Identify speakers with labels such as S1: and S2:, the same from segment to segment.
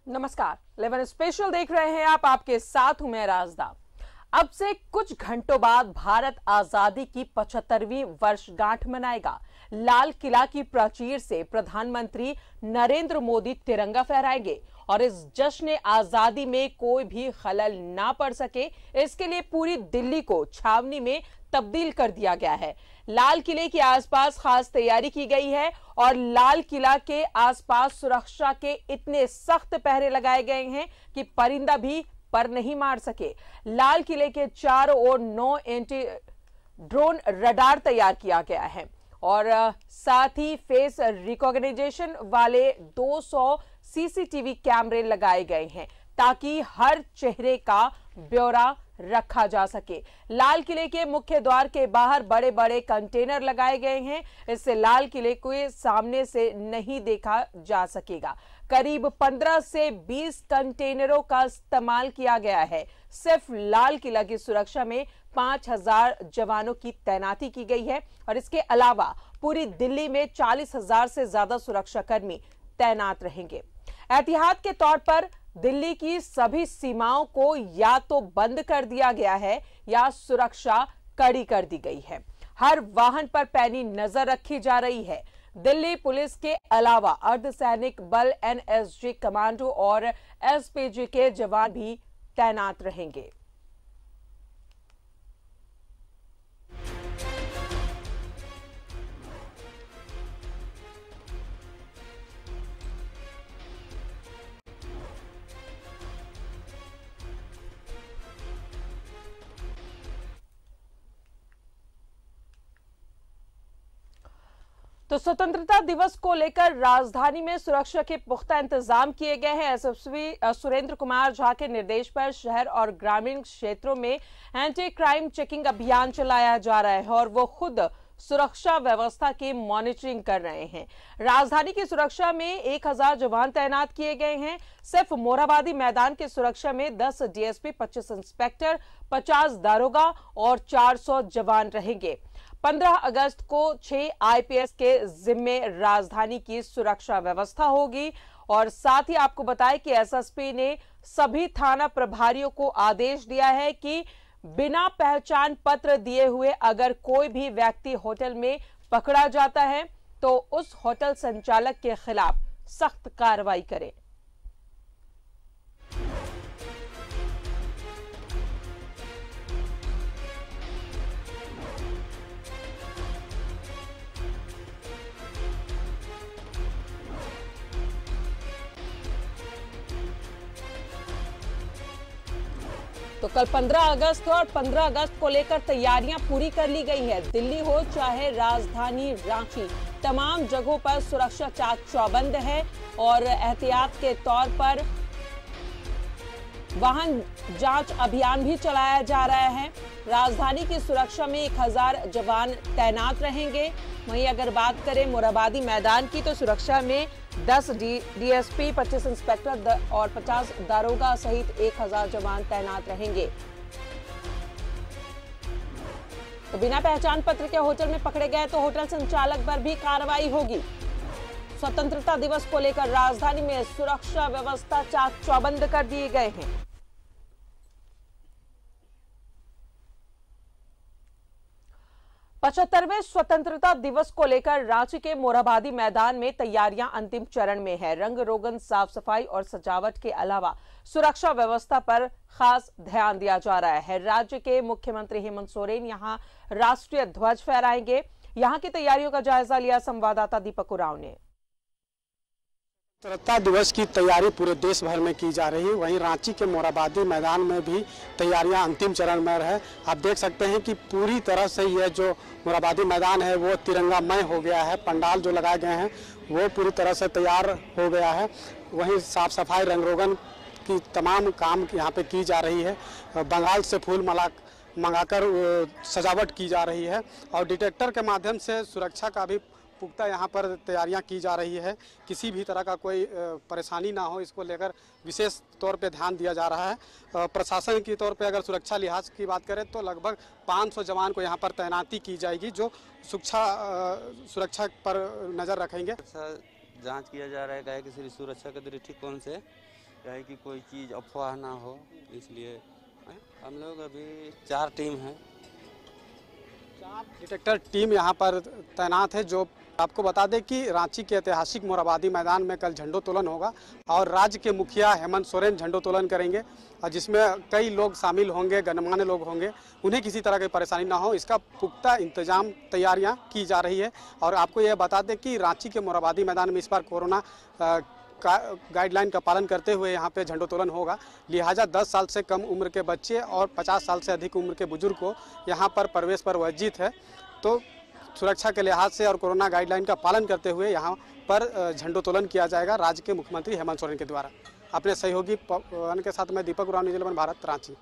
S1: नमस्कार, 11 स्पेशल देख रहे हैं आप। आपके साथ हूं मैं राजदा। अब से कुछ घंटों बाद भारत आजादी की 75वीं वर्षगांठ मनाएगा। लाल किला की प्राचीर से प्रधानमंत्री नरेंद्र मोदी तिरंगा फहराएंगे और इस जश्न आजादी में कोई भी खलल ना पड़ सके, इसके लिए पूरी दिल्ली को छावनी में तब्दील कर दिया गया है। लाल किले के आसपास खास तैयारी की गई है और लाल किला के आसपास सुरक्षा के इतने सख्त पहरे लगाए गए हैं कि परिंदा भी पर नहीं मार सके। लाल किले के चारों ओर 9 एंटी ड्रोन रडार तैयार किया गया है और साथ ही फेस रिकॉग्निशन वाले 200 सीसीटीवी कैमरे लगाए गए हैं ताकि हर चेहरे का ब्यौरा रखा जा सके। लाल किले के मुख्य द्वार के बाहर बड़े बड़े कंटेनर लगाए गए हैं, इससे लाल किले को सामने से नहीं देखा जा सकेगा। करीब 15 से 20 कंटेनरों का इस्तेमाल किया गया है। सिर्फ लाल किला की सुरक्षा में 5000 जवानों की तैनाती की गई है और इसके अलावा पूरी दिल्ली में 40,000 से ज्यादा सुरक्षाकर्मी तैनात रहेंगे। एहतियात के तौर पर दिल्ली की सभी सीमाओं को या तो बंद कर दिया गया है या सुरक्षा कड़ी कर दी गई है। हर वाहन पर पैनी नजर रखी जा रही है। दिल्ली पुलिस के अलावा अर्धसैनिक बल, एनएसजी कमांडो और एसपीजी के जवान भी तैनात रहेंगे। तो स्वतंत्रता दिवस को लेकर राजधानी में सुरक्षा के पुख्ता इंतजाम किए गए हैं। एसएसपी सुरेंद्र कुमार झा के निर्देश पर शहर और ग्रामीण क्षेत्रों में एंटी क्राइम चेकिंग अभियान चलाया जा रहा है और वो खुद सुरक्षा व्यवस्था की मॉनिटरिंग कर रहे हैं। राजधानी की सुरक्षा में 1000 जवान तैनात किए गए हैं। सिर्फ मोरहाबादी मैदान की सुरक्षा में 10 डीएसपी, 25 इंस्पेक्टर, 50 दारोगा और 400 जवान रहेंगे। 15 अगस्त को 6 आईपीएस के जिम्मे राजधानी की सुरक्षा व्यवस्था होगी और साथ ही आपको बताएं कि एसएसपी ने सभी थाना प्रभारियों को आदेश दिया है कि बिना पहचान पत्र दिए हुए अगर कोई भी व्यक्ति होटल में पकड़ा जाता है तो उस होटल संचालक के खिलाफ सख्त कार्रवाई करें। तो कल 15 अगस्त और 15 अगस्त को लेकर तैयारियां पूरी कर ली गई है। दिल्ली हो चाहे राजधानी रांची, तमाम जगहों पर सुरक्षा चाक चौबंद है और एहतियात के तौर पर वाहन जांच अभियान भी चलाया जा रहा है। राजधानी की सुरक्षा में 1000 जवान तैनात रहेंगे। वहीं अगर बात करें मोरहाबादी मैदान की तो सुरक्षा में 10 डीएसपी, 25 इंस्पेक्टर और 50 दारोगा सहित 1000 जवान तैनात रहेंगे। तो बिना पहचान पत्र के होटल में पकड़े गए तो होटल संचालक पर भी कार्रवाई होगी। स्वतंत्रता दिवस को लेकर राजधानी में सुरक्षा व्यवस्था चाक चौबंद कर दिए गए हैं। पचहत्तरवें स्वतंत्रता दिवस को लेकर रांची के मोरहाबादी मैदान में तैयारियां अंतिम चरण में है। रंग रोगन, साफ सफाई और सजावट के अलावा सुरक्षा व्यवस्था पर खास ध्यान दिया जा रहा है। राज्य के मुख्यमंत्री हेमंत सोरेन यहां राष्ट्रीय ध्वज फहराएंगे। यहां की तैयारियों का जायजा लिया संवाददाता दीपक उरांव ने।
S2: स्वतंत्रता दिवस की तैयारी पूरे देश भर में की जा रही है। वहीं रांची के मोरहाबादी मैदान में भी तैयारियां अंतिम चरण में है। आप देख सकते हैं कि पूरी तरह से यह जो मोरहाबादी मैदान है वो तिरंगामय हो गया है। पंडाल जो लगाए गए हैं वो पूरी तरह से तैयार हो गया है। वहीं साफ सफाई, रंग रोगन की तमाम काम यहाँ पे की जा रही है। बंगाल से फूल मंगाकर सजावट की जा रही है और डिटेक्टर के माध्यम से सुरक्षा का भी पुख्ता यहाँ पर तैयारियां की जा रही है। किसी भी तरह का कोई परेशानी ना हो, इसको लेकर विशेष तौर पे ध्यान दिया जा रहा है। प्रशासन की तौर पे अगर सुरक्षा लिहाज की बात करें तो लगभग 500 जवान को यहाँ पर तैनाती की जाएगी जो सुरक्षा पर नज़र रखेंगे।
S3: जांच किया जा रहा है कि सुरक्षा के दृष्टिकोण से है कि कोई चीज़ अफवाह ना हो, इसलिए हम लोग अभी 4 टीम हैं।
S2: 4 डिटेक्टर टीम यहाँ पर तैनात है। जो आपको बता दें कि रांची के ऐतिहासिक मोरहाबादी मैदान में कल झंडोत्तोलन होगा और राज्य के मुखिया हेमंत सोरेन झंडोत्तोलन करेंगे और जिसमें कई लोग शामिल होंगे, गणमान्य लोग होंगे। उन्हें किसी तरह की परेशानी ना हो, इसका पुख्ता इंतजाम तैयारियां की जा रही है। और आपको यह बता दें कि रांची के मोरहाबादी मैदान में इस बार कोरोना गाइडलाइन का पालन करते हुए यहाँ पे झंडोत्तोलन होगा, लिहाजा 10 साल से कम उम्र के बच्चे और 50 साल से अधिक उम्र के बुजुर्ग को यहाँ पर प्रवेश पर वर्जित है। तो सुरक्षा के लिहाज से और कोरोना गाइडलाइन का पालन करते हुए यहाँ पर झंडोत्तोलन किया जाएगा राज्य के मुख्यमंत्री हेमंत सोरेन के द्वारा। अपने सहयोगी पवन के साथ मैं दीपक उरांव, न्यूज़ 11 भारत, रांची।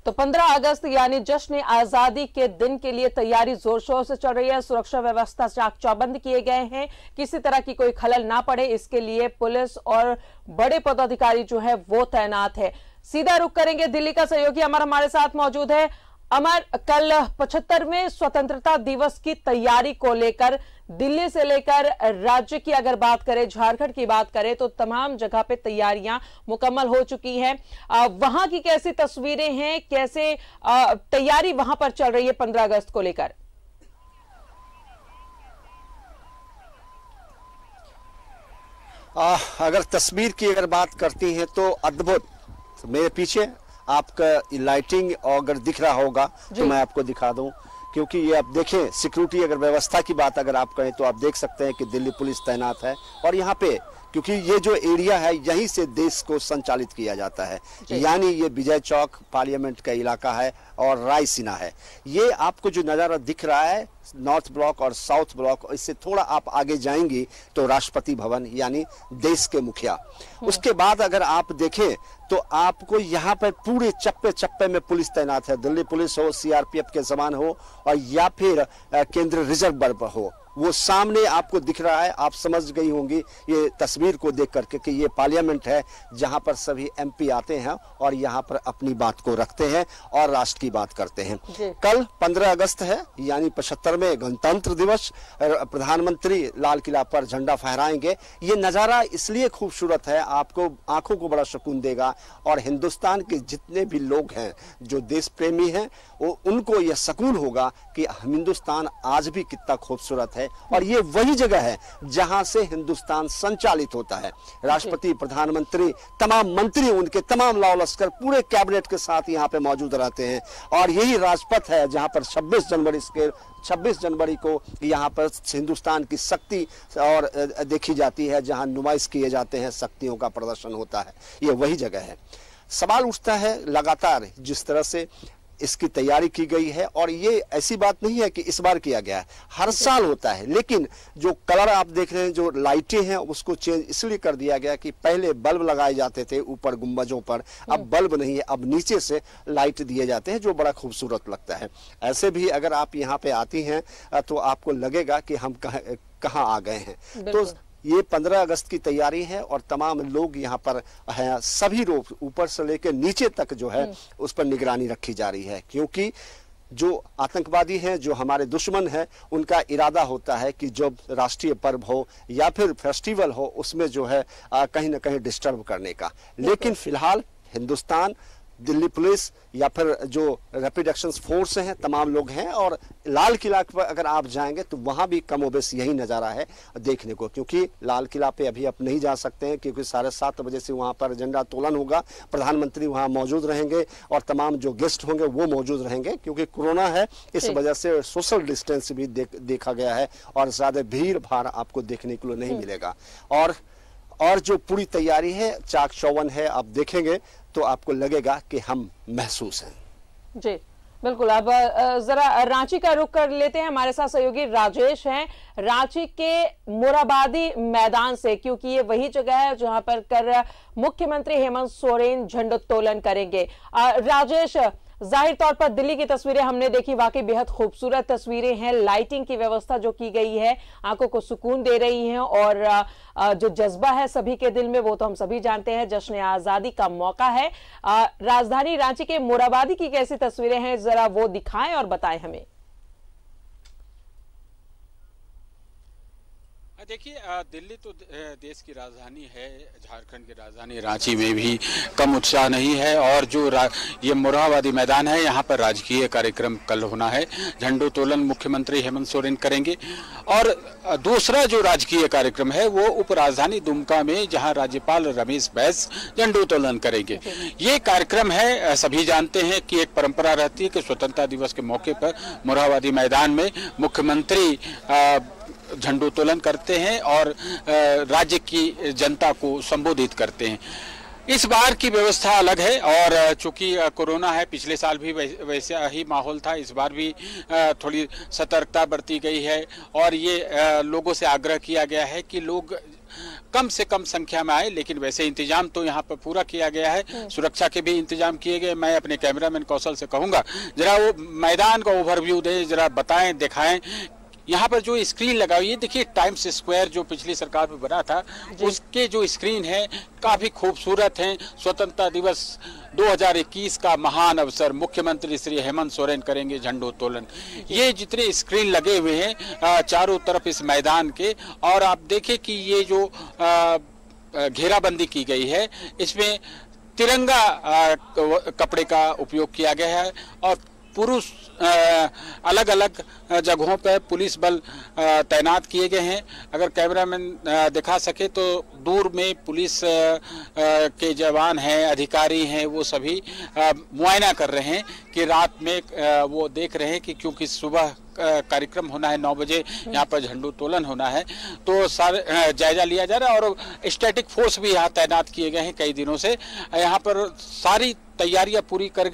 S1: तो 15 अगस्त यानी जश्न आजादी के दिन के लिए तैयारी जोर शोर से चल रही है। सुरक्षा व्यवस्था चाक चौबंद किए गए हैं, किसी तरह की कोई खलल ना पड़े, इसके लिए पुलिस और बड़े पदाधिकारी जो है वो तैनात है। सीधा रुख करेंगे दिल्ली का सहयोगी अमर हमारे साथ मौजूद है। अमर, कल 75वें स्वतंत्रता दिवस की तैयारी को लेकर दिल्ली से लेकर राज्य की अगर बात करें, झारखंड की बात करें, तो तमाम जगह पे तैयारियां मुकम्मल हो चुकी हैं। वहां की कैसी तस्वीरें हैं, कैसे तैयारी वहां पर चल रही है 15 अगस्त को लेकर?
S4: अगर तस्वीर की अगर बात करती हैं तो अद्भुत। मेरे पीछे आपका लाइटिंग अगर दिख रहा होगा तो मैं आपको दिखा दूं, क्योंकि ये आप देखें सिक्योरिटी अगर व्यवस्था की बात अगर आप करें तो आप देख सकते हैं कि दिल्ली पुलिस तैनात है। और यहाँ पे क्योंकि ये जो एरिया है यहीं से देश को संचालित किया जाता है, यानी ये विजय चौक पार्लियामेंट का इलाका है और रायसीना है। ये आपको जो नज़ारा दिख रहा है नॉर्थ ब्लॉक और साउथ ब्लॉक, इससे थोड़ा आप आगे जाएंगी तो राष्ट्रपति भवन यानी देश के मुखिया। उसके बाद अगर आप देखें तो आपको यहाँ पर पूरे चप्पे चप्पे में पुलिस तैनात है। दिल्ली पुलिस हो, सीआरपीएफ के जवान हो और या फिर केंद्रीय रिजर्व बल हो, वो सामने आपको दिख रहा है। आप समझ गई होंगी ये तस्वीर को देख करके कि ये पार्लियामेंट है जहां पर सभी एमपी आते हैं और यहां पर अपनी बात को रखते हैं और राष्ट्र की बात करते हैं। कल 15 अगस्त है यानी 75वें गणतंत्र दिवस। प्रधानमंत्री लाल किला पर झंडा फहराएंगे। ये नज़ारा इसलिए खूबसूरत है, आपको आंखों को बड़ा सुकून देगा और हिंदुस्तान के जितने भी लोग हैं जो देश प्रेमी हैं उनको यह सुकून होगा कि हिंदुस्तान आज भी कितना खूबसूरत है। और ये वही जगह है जहां से हिंदुस्तान संचालित होता है। राष्ट्रपति, प्रधानमंत्री, तमाम मंत्री, उनके तमाम लाव लश्कर पूरे कैबिनेट के साथ यहाँ पे मौजूद रहते हैं। और यही राजपथ है जहां पर 26 जनवरी को यहाँ पर हिंदुस्तान की शक्ति और देखी जाती है, जहां नुमाइश किए जाते हैं, शक्तियों का प्रदर्शन होता है। ये वही जगह है। सवाल उठता है लगातार जिस तरह से इसकी तैयारी की गई है, और ये ऐसी बात नहीं है कि इस बार किया गया है, हर साल होता है। लेकिन जो कलर आप देख रहे हैं, जो लाइटें हैं, उसको चेंज इसलिए कर दिया गया कि पहले बल्ब लगाए जाते थे ऊपर गुंबजों पर, अब बल्ब नहीं है, अब नीचे से लाइट दिए जाते हैं जो बड़ा खूबसूरत लगता है। ऐसे भी अगर आप यहाँ पे आती हैं तो आपको लगेगा कि हम कहाँ आ गए हैं। तो ये 15 अगस्त की तैयारी है और तमाम लोग यहाँ पर हैं। सभी लोग ऊपर से लेकर नीचे तक जो है उस पर निगरानी रखी जा रही है, क्योंकि जो आतंकवादी हैं, जो हमारे दुश्मन हैं, उनका इरादा होता है कि जब राष्ट्रीय पर्व हो या फिर फेस्टिवल हो उसमें जो है कहीं ना कहीं डिस्टर्ब करने का। लेकिन फिलहाल हिंदुस्तान, दिल्ली पुलिस या फिर जो रैपिड एक्शन फोर्स हैं, तमाम लोग हैं। और लाल किला पर अगर आप जाएंगे तो वहां भी कमोबेश यही नज़ारा है देखने को, क्योंकि लाल किला पे अभी आप नहीं जा सकते हैं क्योंकि 7:30 बजे से वहां पर झंडा तोलन होगा। प्रधानमंत्री वहां मौजूद रहेंगे और तमाम जो गेस्ट होंगे वो मौजूद रहेंगे, क्योंकि कोरोना है, इस वजह से सोशल डिस्टेंस भी देखा गया है और ज़्यादा भीड़ भाड़ आपको देखने को नहीं मिलेगा। और जो पूरी तैयारी है, चाक चौबंद है, आप देखेंगे तो आपको लगेगा कि हम महसूस हैं।
S1: जी बिल्कुल। अब जरा रांची का रुख कर लेते हैं, हमारे साथ सहयोगी राजेश हैं रांची के मोरहाबादी मैदान से, क्योंकि ये वही जगह है जहां पर कर मुख्यमंत्री हेमंत सोरेन झंडोत्तोलन करेंगे। राजेश, जाहिर तौर पर दिल्ली की तस्वीरें हमने देखी, वाकई बेहद खूबसूरत तस्वीरें हैं। लाइटिंग की व्यवस्था जो की गई है आंखों को सुकून दे रही है और जो जज्बा है सभी के दिल में वो तो हम सभी जानते हैं, जश्न आजादी का मौका है। राजधानी रांची के मोरहाबादी की कैसी तस्वीरें हैं, जरा वो दिखाएं और बताएं हमें।
S5: देखिए, दिल्ली तो देश की राजधानी है, झारखंड की राजधानी रांची में भी कम उत्साह नहीं है। और जो ये मोरहाबादी मैदान है, यहाँ पर राजकीय कार्यक्रम कल होना है। झंडोत्तोलन मुख्यमंत्री हेमंत सोरेन करेंगे। और दूसरा जो राजकीय कार्यक्रम है वो उप राजधानी दुमका में, जहाँ राज्यपाल रमेश बैस झंडोत्तोलन करेंगे। ये कार्यक्रम है, सभी जानते हैं कि एक परंपरा रहती है कि स्वतंत्रता दिवस के मौके पर मोरहाबादी मैदान में मुख्यमंत्री झंडोत्तोलन करते हैं और राज्य की जनता को संबोधित करते हैं। इस बार की व्यवस्था अलग है और चूंकि कोरोना है, पिछले साल भी वैसा ही माहौल था, इस बार भी थोड़ी सतर्कता बरती गई है। और ये लोगों से आग्रह किया गया है कि लोग कम से कम संख्या में आए, लेकिन वैसे इंतजाम तो यहाँ पर पूरा किया गया है। सुरक्षा के भी इंतजाम किए गए। मैं अपने कैमरामैन कौशल से कहूँगा जरा वो मैदान का ओवरव्यू दे, जरा बताएं, दिखाएं। यहाँ पर जो स्क्रीन लगा हुई है, देखिए टाइम्स स्क्वायर जो पिछली सरकार में बना था, उसके जो स्क्रीन है काफी खूबसूरत हैं। स्वतंत्रता दिवस 2021 का महान अवसर, मुख्यमंत्री श्री हेमंत सोरेन करेंगे झंडोत्तोलन। ये जितने स्क्रीन लगे हुए हैं चारों तरफ इस मैदान के, और आप देखें कि ये जो घेराबंदी की गई है, इसमें तिरंगा कपड़े का उपयोग किया गया है। और पुरुष अलग अलग जगहों पर पुलिस बल तैनात किए गए हैं। अगर कैमरामैन दिखा सके तो दूर में पुलिस के जवान हैं, अधिकारी हैं, वो सभी मुआयना कर रहे हैं कि रात में वो देख रहे हैं कि क्योंकि सुबह कार्यक्रम होना है 9 बजे, यहाँ पर झंडोत्तोलन होना है, तो सारे जायजा लिया जा रहा है। और स्टैटिक फोर्स भी यहाँ तैनात किए गए हैं कई दिनों से। यहाँ पर सारी तैयारियां पूरी कर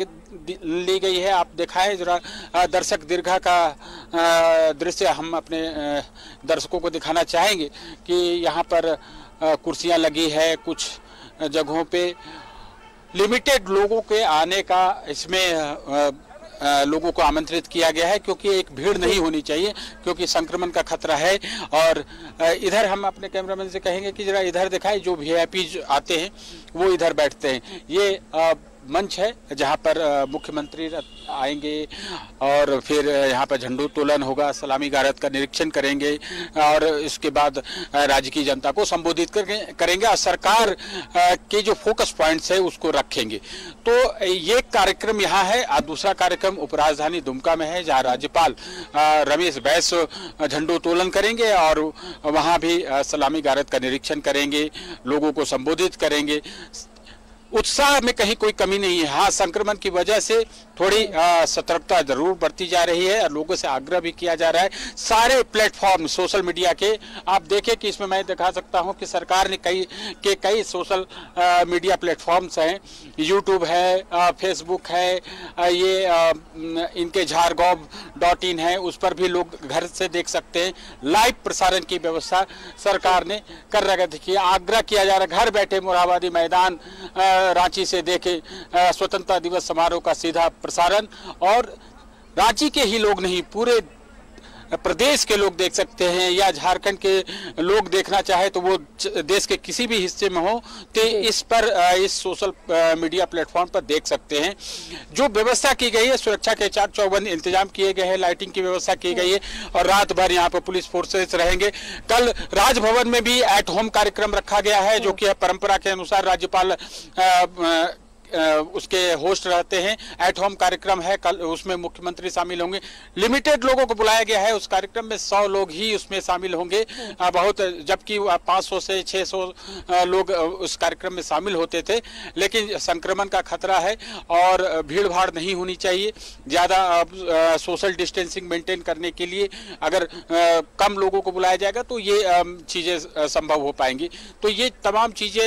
S5: ली गई है। आप दिखाएं जरा दर्शक दीर्घा का दृश्य हम अपने दर्शकों को दिखाना चाहेंगे कि यहाँ पर कुर्सियां लगी है, कुछ जगहों पे लिमिटेड लोगों के आने का इसमें लोगों को आमंत्रित किया गया है, क्योंकि एक भीड़ नहीं होनी चाहिए, क्योंकि संक्रमण का खतरा है। और इधर हम अपने कैमरामैन से कहेंगे कि जरा इधर दिखाएं, जो वीआईपी आते हैं वो इधर बैठते हैं। ये मंच है जहां पर मुख्यमंत्री आएंगे और फिर यहाँ पर झंडोत्तोलन होगा, सलामी गारद का निरीक्षण करेंगे और इसके बाद राज्य की जनता को संबोधित करेंगे और सरकार के जो फोकस पॉइंट्स है उसको रखेंगे। तो ये कार्यक्रम यहाँ है। और दूसरा कार्यक्रम उपराजधानी दुमका में है, जहाँ राज्यपाल रमेश बैस झंडोत्तोलन करेंगे और वहाँ भी सलामी गारद का निरीक्षण करेंगे, लोगों को संबोधित करेंगे। उत्साह में कहीं कोई कमी नहीं है। हाँ, संक्रमण की वजह से थोड़ी सतर्कता जरूर बरती जा रही है और लोगों से आग्रह भी किया जा रहा है। सारे प्लेटफॉर्म सोशल मीडिया के आप देखें कि इसमें मैं दिखा सकता हूं कि सरकार ने कई सोशल मीडिया प्लेटफॉर्म्स हैं। यूट्यूब है, फेसबुक है, ये इनके झारगov.in है, उस पर भी लोग घर से देख सकते हैं। लाइव प्रसारण की व्यवस्था सरकार ने कर रखी है। आग्रह किया जा रहा है घर बैठे मोरहाबादी मैदान रांची से देखे स्वतंत्रता दिवस समारोह का सीधा प्रसारण। और रांची के ही लोग नहीं, पूरे प्रदेश के लोग देख सकते हैं, या झारखंड के लोग देखना चाहे तो वो देश के किसी भी हिस्से में हो तो इस पर इस सोशल मीडिया प्लेटफॉर्म पर देख सकते हैं। जो व्यवस्था की गई है, सुरक्षा के चाक चौबंद इंतजाम किए गए हैं, लाइटिंग की व्यवस्था की गई है और रात भर यहाँ पर पुलिस फोर्सेस रहेंगे। कल राजभवन में भी एट होम कार्यक्रम रखा गया है, जो कि परंपरा के अनुसार राज्यपाल उसके होस्ट रहते हैं। एट होम कार्यक्रम है कल, उसमें मुख्यमंत्री शामिल होंगे। लिमिटेड लोगों को बुलाया गया है उस कार्यक्रम में, 100 लोग ही उसमें शामिल होंगे। बहुत, जबकि 500 से 600 लोग उस कार्यक्रम में शामिल होते थे, लेकिन संक्रमण का खतरा है और भीड़ भाड़ नहीं होनी चाहिए। ज़्यादा सोशल डिस्टेंसिंग मेंटेन करने के लिए अगर कम लोगों को बुलाया जाएगा तो ये चीज़ें संभव हो पाएंगी। तो ये तमाम चीज़ें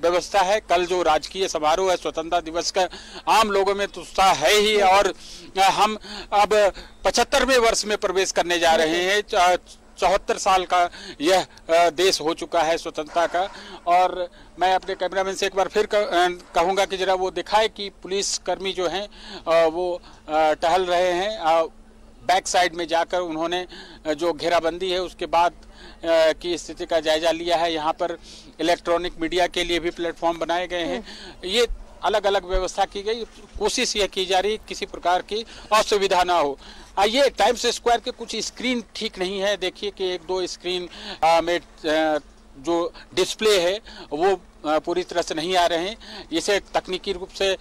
S5: व्यवस्था है। कल जो राजकीय समारोह है स्वतंत्रता दिवस का, आम लोगों में तो उत्साह है ही। और हम अब 75वें वर्ष में प्रवेश करने जा रहे हैं। 74 साल का यह देश हो चुका है स्वतंत्रता का। और मैं अपने कैमरामैन से एक बार फिर कहूँगा कि जरा वो दिखाए कि पुलिस कर्मी जो हैं वो टहल रहे हैं। बैक साइड में जाकर उन्होंने जो घेराबंदी है उसके बाद की स्थिति का जायजा लिया है। यहाँ पर इलेक्ट्रॉनिक मीडिया के लिए भी प्लेटफॉर्म बनाए गए हैं। ये अलग अलग व्यवस्था की गई, कोशिश यह की जा रही किसी प्रकार की असुविधा ना हो। ये टाइम्स स्क्वायर के कुछ स्क्रीन ठीक नहीं है। देखिए कि एक दो स्क्रीन में जो डिस्प्ले है वो पूरी तरह से नहीं आ रहे हैं। इसे तकनीकी रूप से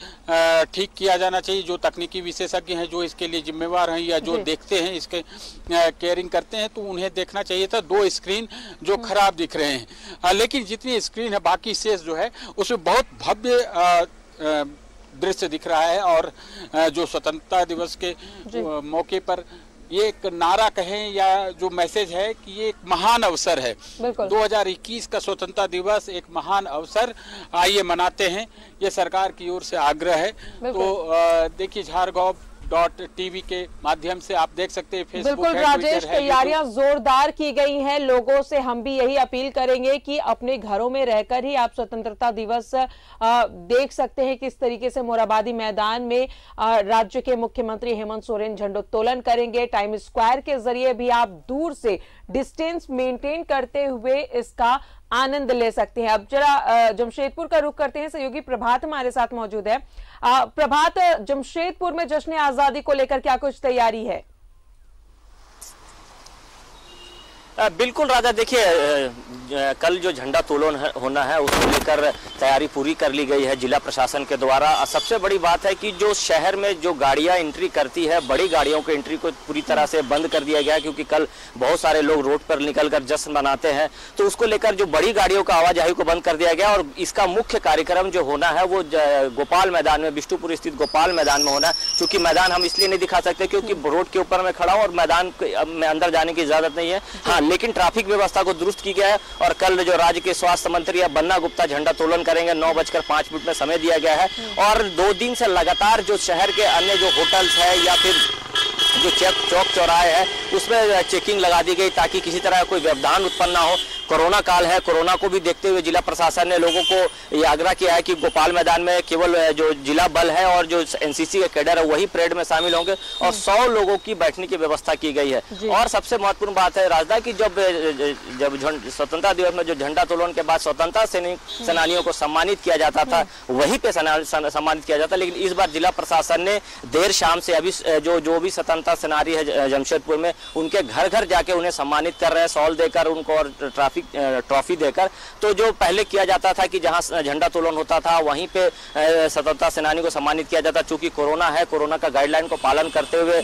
S5: ठीक किया जाना चाहिए। जो तकनीकी विशेषज्ञ हैं, जो इसके लिए जिम्मेवार हैं या जो देखते हैं, इसके केयरिंग करते हैं, तो उन्हें देखना चाहिए था। दो स्क्रीन जो खराब दिख रहे हैं, लेकिन जितनी स्क्रीन है बाकी शेष जो है उसमें बहुत भव्य दृश्य दिख रहा है। और जो स्वतंत्रता दिवस के मौके पर ये एक नारा कहें या जो मैसेज है कि ये एक महान अवसर है। 2021 का स्वतंत्रता दिवस एक महान अवसर, आइए मनाते हैं, ये सरकार की ओर से आग्रह है। तो देखिए झारखंड.tv के माध्यम से आप देख सकते हैं, फेसबुक
S1: बिल्कुल
S5: है,
S1: राजेश, तैयारियां जोरदार की गई हैं। लोगों से हम भी यही अपील करेंगे कि अपने घरों में रहकर ही आप स्वतंत्रता दिवस देख सकते हैं। किस तरीके से मोरहाबादी मैदान में राज्य के मुख्यमंत्री हेमंत सोरेन झंडोत्तोलन करेंगे। टाइम स्क्वायर के जरिए भी आप दूर से डिस्टेंस मेंटेन करते हुए इसका आनंद ले सकते हैं। अब जरा जमशेदपुर का रुख करते हैं। सहयोगी प्रभात हमारे साथ मौजूद है। प्रभात, जमशेदपुर में जश्न आजादी को लेकर क्या कुछ तैयारी है?
S6: बिल्कुल राजा, देखिए कल जो झंडा तोलन होना है उसको लेकर तैयारी पूरी कर ली गई है जिला प्रशासन के द्वारा। सबसे बड़ी बात है कि जो शहर में जो गाड़ियां एंट्री करती है, बड़ी गाड़ियों की एंट्री को पूरी तरह से बंद कर दिया गया है, क्योंकि कल बहुत सारे लोग रोड पर निकलकर जश्न मनाते हैं। तो उसको लेकर जो बड़ी गाड़ियों का आवाजाही को बंद कर दिया गया और इसका मुख्य कार्यक्रम जो होना है वो गोपाल मैदान में, बिष्टुपुर स्थित गोपाल मैदान में होना है। चूंकि मैदान हम इसलिए नहीं दिखा सकते क्योंकि रोड के ऊपर मैं खड़ा हूँ और मैदान में अंदर जाने की इजाजत नहीं है। हाँ, लेकिन ट्रैफिक व्यवस्था को दुरुस्त की गया है और कल जो राज्य के स्वास्थ्य मंत्री बन्ना गुप्ता झंडा तोलन करेंगे। 9:05 में समय दिया गया है और 2 दिन से लगातार जो शहर के अन्य जो होटल्स है या फिर जो चौक चौराहे है उसमें चेकिंग लगा दी गई ताकि किसी तरह कोई व्यवधान उत्पन्न ना हो। कोरोना काल है, कोरोना को भी देखते हुए जिला प्रशासन ने लोगों को ये आग्रह किया है कि गोपाल मैदान में केवल जो जिला बल है और जो एनसीसी के कैडर है वही परेड में शामिल होंगे और 100 लोगों की बैठने की व्यवस्था की गई है। और सबसे महत्वपूर्ण बात है राजदा की जब स्वतंत्रता दिवस में जो झंडा तोलन के बाद स्वतंत्रता सेनानियों को सम्मानित किया जाता था वहीं पे सम्मानित किया जाता, लेकिन इस बार जिला प्रशासन ने देर शाम से अभी जो भी स्वतंत्रता सेनानी है जमशेदपुर में उनके घर घर जाके उन्हें सम्मानित कर रहे हैं, शॉल देकर उनको और ट्रॉफी देकर। तो जो पहले किया जाता था कि जहां झंडा तोलन होता था वहीं पे स्वतंत्रता सेनानी को सम्मानित किया जाता, चूंकि कोरोना है, कोरोना का गाइडलाइन को पालन करते हुए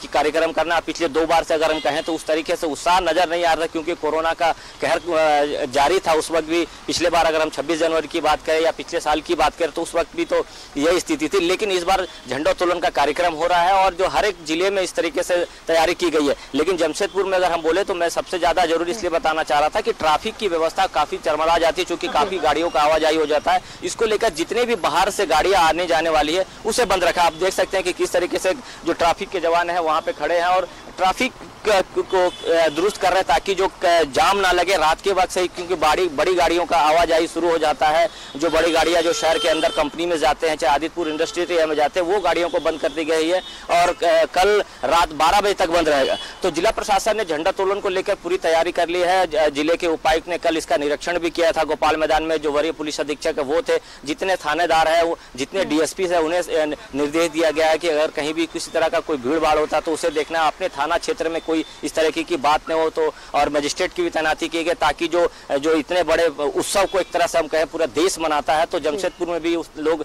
S6: कार्यक्रम करना। पिछले 2 बार से अगर हम कहें तो उस तरीके से उत्साह नजर नहीं आ रहा, क्योंकि कोरोना का कहर जारी था उस वक्त भी। पिछले बार अगर हम 26 जनवरी की बात करें या पिछले साल की बात करें तो उस वक्त भी तो यही स्थिति थी, लेकिन इस बार झंडोत्तोलन का कार्यक्रम हो रहा है और जो हर एक जिले में इस तरीके से तैयारी की गई है। लेकिन जमशेदपुर में अगर हम बोले तो मैं सबसे ज्यादा जरूरी इसलिए बताना चाह रहा था कि ट्रैफिक की व्यवस्था काफी चरमरा जाती है, क्योंकि काफी गाड़ियों का आवाजाही हो जाता है। इसको लेकर जितने भी बाहर से गाड़ियां आने जाने वाली है उसे बंद रखा। आप देख सकते हैं कि किस तरीके से जो ट्रैफिक के जवान है वहां पे खड़े हैं और ट्रैफिक को दुरुस्त कर रहे हैं ताकि जो जाम ना लगे रात के वक्त से, क्योंकि बड़ी गाड़ियों का आवाजाही शुरू हो जाता है। जो बड़ी गाड़ियां जो शहर के अंदर कंपनी में जाते हैं, चाहे आदितपुर इंडस्ट्री एरिया में जाते हैं, वो गाड़ियों को बंद कर दी गई है और कल रात 12 बजे तक बंद रहेगा। तो जिला प्रशासन ने झंडा तोलन को लेकर पूरी तैयारी कर ली है। जिले के उपायुक्त ने कल इसका निरीक्षण भी किया था गोपाल मैदान में। जो वरीय पुलिस अधीक्षक है वो थे, जितने थानेदार है, जितने डीएसपी है उन्हें निर्देश दिया गया है कि अगर कहीं भी किसी तरह का कोई भीड़ भाड़ होता तो उसे देखना, अपने थाना क्षेत्र में कोई इस तरह की बात न हो। तो और मजिस्ट्रेट की भी तैनाती की गई ताकि जो इतने बड़े उत्सव को एक तरह से हम कहें पूरा देश मनाता है, तो जमशेदपुर में भी लोग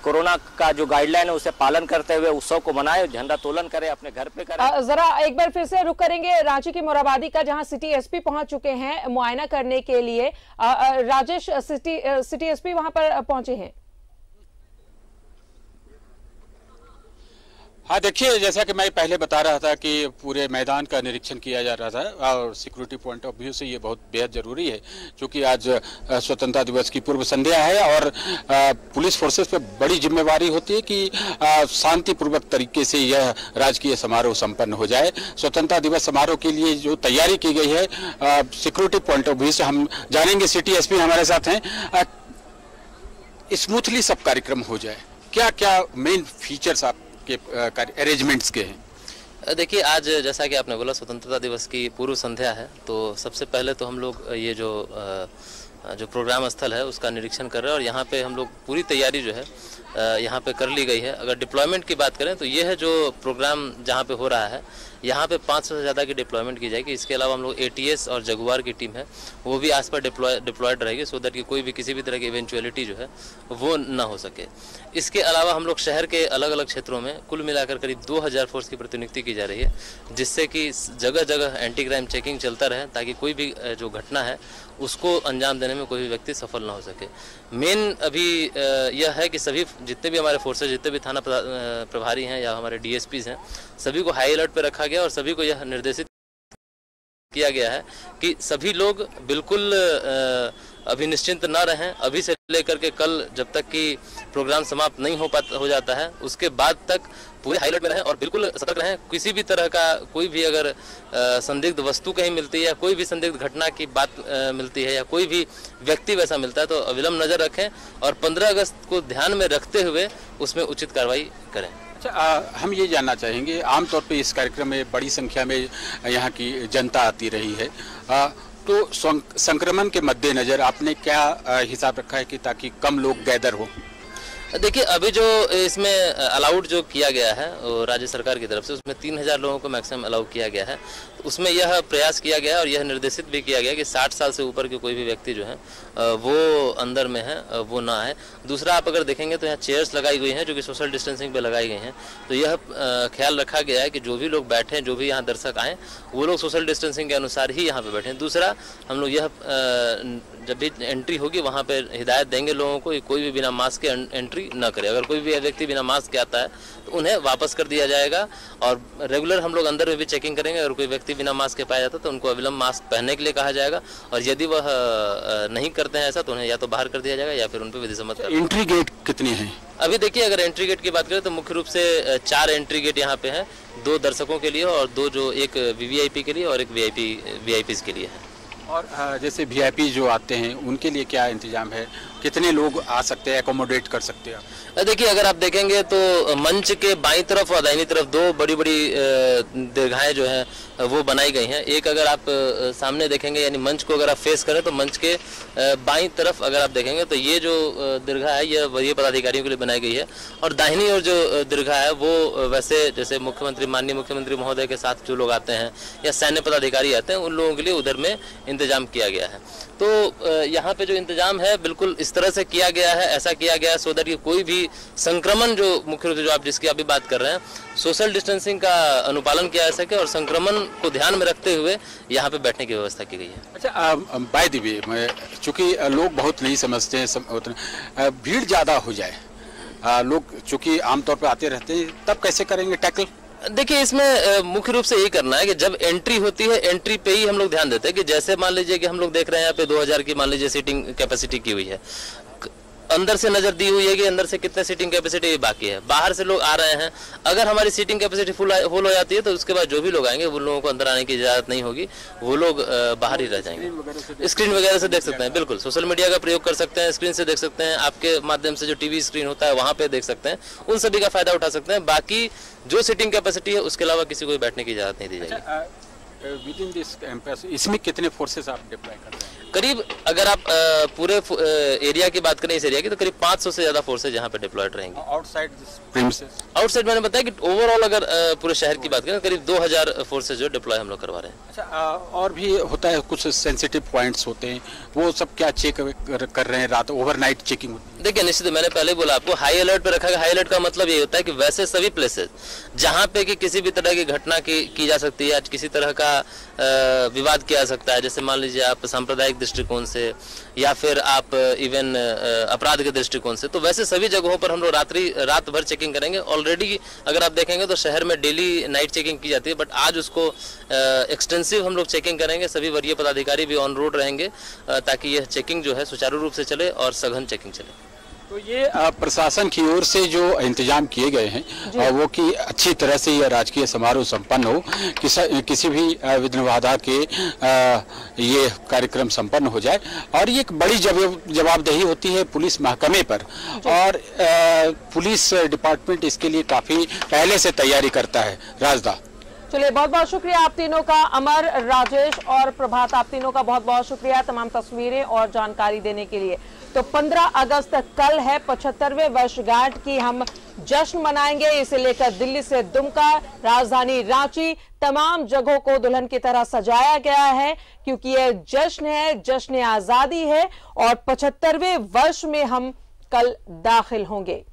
S6: कोरोना का जो गाइडलाइन है उसे पालन करते हुए उत्सव को मनाए, झंडा तोलन करें, अपने घर पे करें।
S1: जरा एक बार फिर से रुक करेंगे रांची की मोरहाबादी का, जहां सिटी एसपी पहुंच चुके हैं मुआयना करने के लिए। राजेश, सिटी एसपी वहां पर पहुंचे हैं।
S5: हाँ, देखिए जैसा कि मैं पहले बता रहा था कि पूरे मैदान का निरीक्षण किया जा रहा था और सिक्योरिटी पॉइंट ऑफ व्यू से ये बहुत बेहद जरूरी है, क्योंकि आज स्वतंत्रता दिवस की पूर्व संध्या है और पुलिस फोर्सेस पे बड़ी जिम्मेवारी होती है कि शांतिपूर्वक तरीके से यह राजकीय समारोह संपन्न हो जाए। स्वतंत्रता दिवस समारोह के लिए जो तैयारी की गई है सिक्योरिटी पॉइंट ऑफ व्यू से हम जानेंगे। सिटी एसपी हमारे साथ हैं। स्मूथली सब कार्यक्रम हो जाए, क्या क्या मेन फीचर्स आप के अरेंजमेंट्स के हैं?
S7: देखिए, आज जैसा कि आपने बोला स्वतंत्रता दिवस की पूर्व संध्या है, तो सबसे पहले तो हम लोग ये जो जो प्रोग्राम स्थल है उसका निरीक्षण कर रहे हैं और यहाँ पे हम लोग पूरी तैयारी जो है यहाँ पे कर ली गई है। अगर डिप्लॉयमेंट की बात करें तो ये है जो प्रोग्राम जहाँ पे हो रहा है यहाँ पे 500 से ज़्यादा की डिप्लॉयमेंट की जाएगी। इसके अलावा हम लोग ATS और जगुआर की टीम है वो भी आस पर डिप्लॉयड रहेगी, सो दैट कि कोई भी किसी भी तरह की इवेंचुअलिटी जो है वो ना हो सके। इसके अलावा हम लोग शहर के अलग अलग क्षेत्रों में कुल मिलाकर करीब 2000 फोर्स की प्रतिनियुक्ति की जा रही है, जिससे कि जगह जगह एंटी क्राइम चेकिंग चलता रहे ताकि कोई भी जो घटना है उसको अंजाम देने में कोई भी व्यक्ति सफल ना हो सके। मेन अभी यह है कि सभी जितने भी हमारे फोर्सेज, जितने भी थाना प्रभारी हैं या हमारे DSPs हैं, सभी को हाई अलर्ट पर रखा गया और सभी को यह निर्देशित किया गया है कि सभी लोग बिल्कुल अभी निश्चिंत न रहें। अभी से लेकर के कल जब तक कि प्रोग्राम समाप्त नहीं हो जाता है उसके बाद तक पूरे हाई अलर्ट में रहें और बिल्कुल सतर्क रहें। किसी भी तरह का कोई भी अगर संदिग्ध वस्तु कहीं मिलती है या कोई भी संदिग्ध घटना की बात मिलती है या कोई भी व्यक्ति वैसा मिलता है तो अविलंब नज़र रखें और 15 अगस्त को ध्यान में रखते हुए उसमें उचित कार्रवाई करें।
S5: अच्छा, हम ये जानना चाहेंगे, आमतौर पे इस कार्यक्रम में बड़ी संख्या में यहाँ की जनता आती रही है, तो संक्रमण के मद्देनजर आपने क्या हिसाब रखा है कि ताकि कम लोग गैदर हो?
S7: देखिए, अभी जो इसमें अलाउड जो किया गया है राज्य सरकार की तरफ से उसमें 3000 लोगों को मैक्सिमम अलाउ किया गया है। तो उसमें यह प्रयास किया गया और यह निर्देशित भी किया गया कि 60 साल से ऊपर के कोई भी व्यक्ति जो है वो अंदर में है वो ना आए। दूसरा, आप अगर देखेंगे तो यहाँ चेयर्स लगाई गई हैं जो कि सोशल डिस्टेंसिंग पे लगाई गई हैं, तो यह ख्याल रखा गया है कि जो भी लोग बैठे हैं, जो भी यहाँ दर्शक आएँ, वो लोग सोशल डिस्टेंसिंग के अनुसार ही यहाँ पे बैठें। दूसरा, हम लोग यह जब भी एंट्री होगी वहाँ पे हिदायत देंगे लोगों को कोई भी बिना मास्क के एंट्री न करे। अगर कोई भी व्यक्ति बिना मास्क के आता है तो उन्हें वापस कर दिया जाएगा और रेगुलर हम लोग अंदर में भी चेकिंग करेंगे। अगर कोई व्यक्ति बिना मास्क के पाया जाता है तो उनको अविलंब मास्क पहनने के लिए कहा जाएगा और यदि वह नहीं करते हैं ऐसा तो उन्हें या तो बाहर कर दिया जाएगा या फिर उन पर विधि सम्मत।
S5: एंट्री गेट कितने हैं?
S7: अभी देखिए, अगर एंट्री गेट की बात करें तो मुख्य रूप से 4 एंट्री गेट यहाँ पे हैं, 2 दर्शकों के लिए और 2 जो एक VVIP के लिए और एक VIPs के लिए है।
S5: और जैसे VIP जो आते हैं उनके लिए क्या इंतजाम है? कितने लोग आ सकते हैं, एकोमोडेट कर सकते हैं?
S7: देखिए, अगर आप देखेंगे तो मंच के बाईं तरफ और दाहिनी तरफ 2 बड़ी बड़ी दीर्घाएं जो हैं वो बनाई गई हैं। एक अगर आप सामने देखेंगे यानी मंच को अगर आप फेस करें तो मंच के बाईं तरफ अगर आप देखेंगे तो ये जो दीर्घा है ये वरीय पदाधिकारियों के लिए बनाई गई है और दाहिनी ओर जो दीर्घा है वो वैसे जैसे माननीय मुख्यमंत्री महोदय के साथ जो लोग आते हैं या सैन्य पदाधिकारी आते हैं उन लोगों के लिए उधर में इंतजाम किया गया है। तो यहाँ पे जो इंतजाम है बिल्कुल इस तरह से किया गया है, ऐसा किया गया है सो दैट कि कोई भी संक्रमण जो मुख्य रूप से जो आप जिसकी अभी बात कर रहे हैं, सोशल डिस्टेंसिंग का अनुपालन किया जा सके और संक्रमण को ध्यान में रखते हुए यहाँ पे बैठने की व्यवस्था की गई है।
S5: अच्छा, बाय द वे, चूंकि लोग बहुत नहीं समझते हैं, भीड़ ज्यादा हो जाए, लोग चूंकि आमतौर पर आते रहते हैं, तब कैसे करेंगे टैकल?
S7: देखिए, इसमें मुख्य रूप से यही करना है कि जब एंट्री होती है एंट्री पे ही हम लोग ध्यान देते हैं कि जैसे मान लीजिए कि हम लोग देख रहे हैं यहाँ पे 2000 की मान लीजिए सीटिंग कैपेसिटी की हुई है, अंदर से नजर दी हुई है कि अंदर से कितने सीटिंग कैपेसिटी बाकी है, बाहर से लोग आ रहे हैं, अगर हमारी सीटिंग कैपेसिटी फुल हो जाती है तो उसके बाद जो भी लोग आएंगे वो लोगों को अंदर आने की इजाजत नहीं होगी, वो लोग बाहर ही रह जाएंगे। स्क्रीन वगैरह से देख सकते हैं, बिल्कुल सोशल मीडिया का प्रयोग कर सकते हैं, स्क्रीन से देख सकते हैं, आपके माध्यम से जो टीवी स्क्रीन होता है वहाँ पे देख सकते हैं, उन सभी का फायदा उठा सकते हैं। बाकी जो सीटिंग कैपेसिटी है उसके अलावा किसी को बैठने की इजाजत नहीं दी जाएगी।
S5: विद इन दिस कैंपस इसमें कितने फोर्सेस आप डिप्लॉय कर रहे हैं?
S7: करीब अगर आप पूरे एरिया की बात करें इस एरिया की तो करीब 500 से ज्यादा फोर्सेज यहाँ पे डिप्लॉयड रहेंगे। आउटसाइड मैंने बताया कि ओवरऑल अगर पूरे शहर की बात करें तो करीब 2000 फोर्सेज जो डिप्लॉय हम लोग करवा रहे हैं।
S5: अच्छा, और भी होता है, कुछ सेंसिटिव पॉइंट्स होते हैं, वो सब क्या चेक कर रहे हैं? रात ओवरनाइट चेकिंग?
S7: देखिए, निश्चित मैंने पहले बोला आपको हाई अलर्ट पे रखा गया। हाई अलर्ट का मतलब ये होता है कि वैसे सभी प्लेसेस जहाँ पे कि किसी भी तरह की घटना की जा सकती है, किसी तरह का विवाद किया जा सकता है, जैसे मान लीजिए आप सांप्रदायिक दृष्टिकोण से या फिर आप इवन अपराध के दृष्टिकोण से, तो वैसे सभी जगहों पर हम लोग रात भर चेकिंग करेंगे। ऑलरेडी अगर आप देखेंगे तो शहर में डेली नाइट चेकिंग की जाती है, बट आज उसको एक्सटेंसिव हम लोग चेकिंग करेंगे। सभी वरीय पदाधिकारी भी ऑन रोड रहेंगे ताकि यह चेकिंग जो है सुचारू रूप से चले और सघन चेकिंग चले।
S5: तो ये प्रशासन की ओर से जो इंतजाम किए गए हैं वो कि अच्छी तरह से यह राजकीय समारोह संपन्न हो, किसी भी विघ्न बाधा के ये कार्यक्रम संपन्न हो जाए। और ये एक बड़ी जवाबदेही होती है पुलिस महकमे पर, और पुलिस डिपार्टमेंट इसके लिए काफ़ी पहले से तैयारी करता है। राजदा
S1: चलिए, बहुत बहुत शुक्रिया आप तीनों का, अमर, राजेश और प्रभात, आप तीनों का बहुत बहुत शुक्रिया तमाम तस्वीरें और जानकारी देने के लिए। तो 15 अगस्त कल है, 75वें वर्षगांठ की हम जश्न मनाएंगे। इसे लेकर दिल्ली से दुमका, राजधानी रांची, तमाम जगहों को दुल्हन की तरह सजाया गया है, क्योंकि यह जश्न है, जश्न आजादी है और 75वें वर्ष में हम कल दाखिल होंगे।